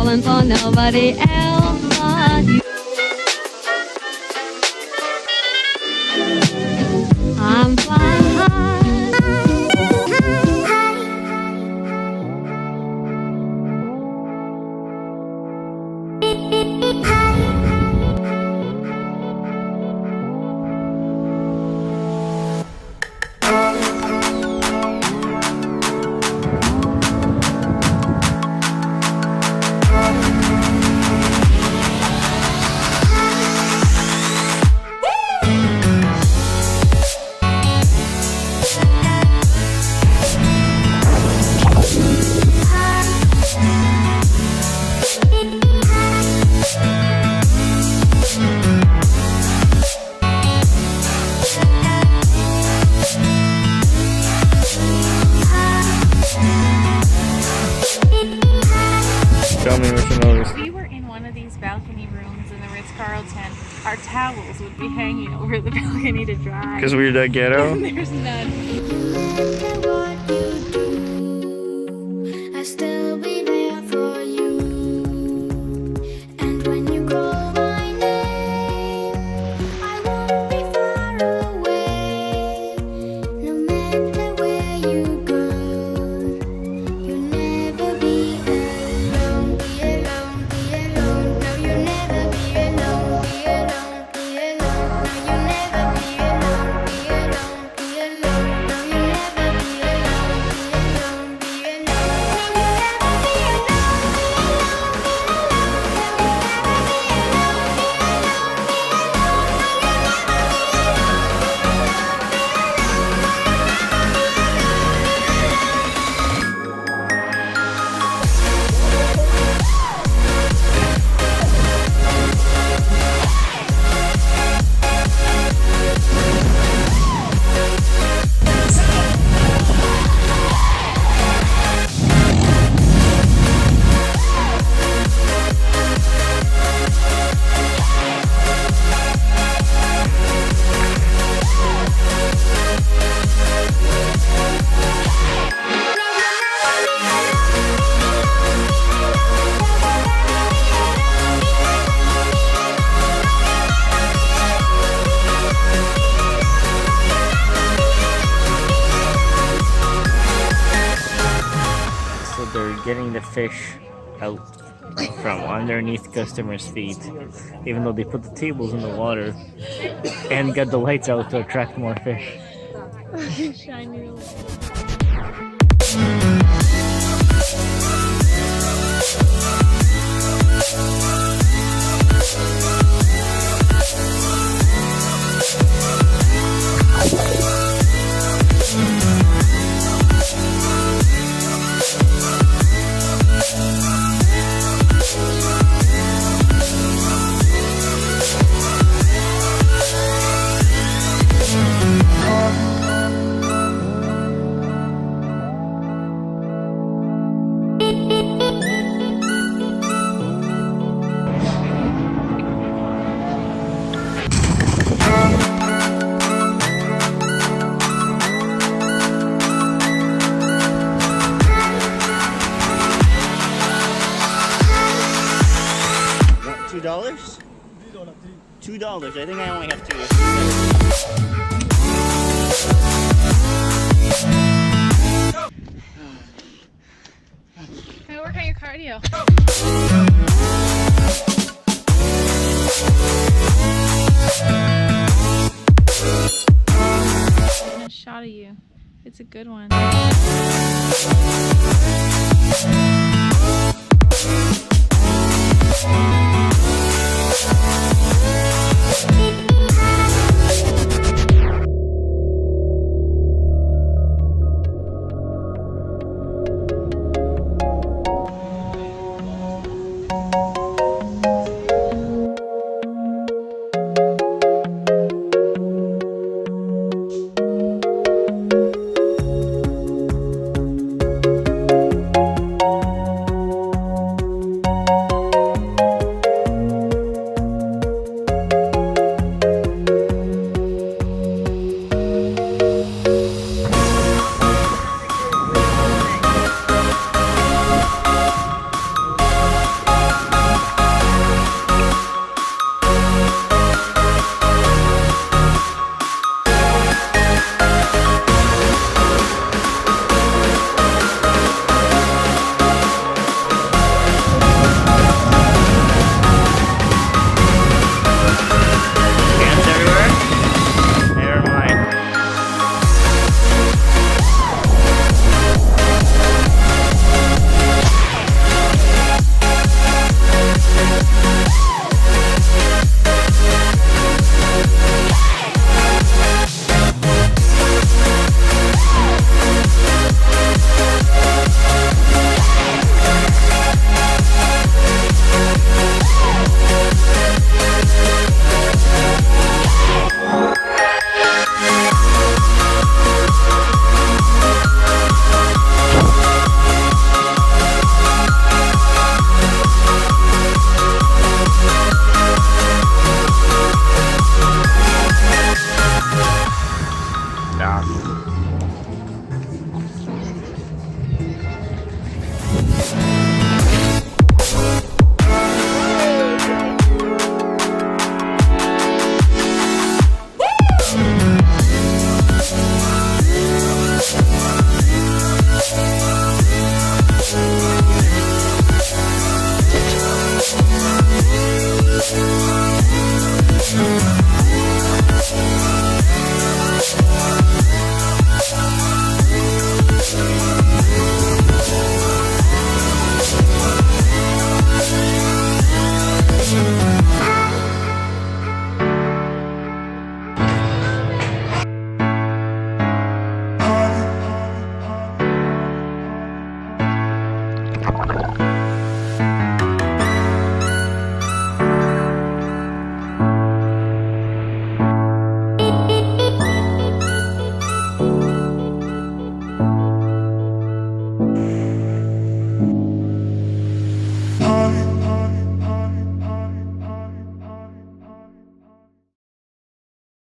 going for nobody else but you. I'm flying high. We were in one of these balcony rooms in the Ritz-Carlton. Our towels would be hanging over the balcony to dry. Because we're that ghetto? There's none. I still be there for you. And when you call my name, I won't be far away. No matter where you go, you'll never be alone. Be alone, be alone. No, you'll never be alone. Be alone, be alone. No, you'll never be alone. Be alone, be alone. No, you'll never be alone. Be alone, be alone. No, you'll never be So they're getting the fish out from underneath customers' feet, even though they put the tables in the water and got the lights out to attract more fish. Shiny little. $2? $2. I think I only have two. Can we work on your cardio? A shot of you. It's a good one.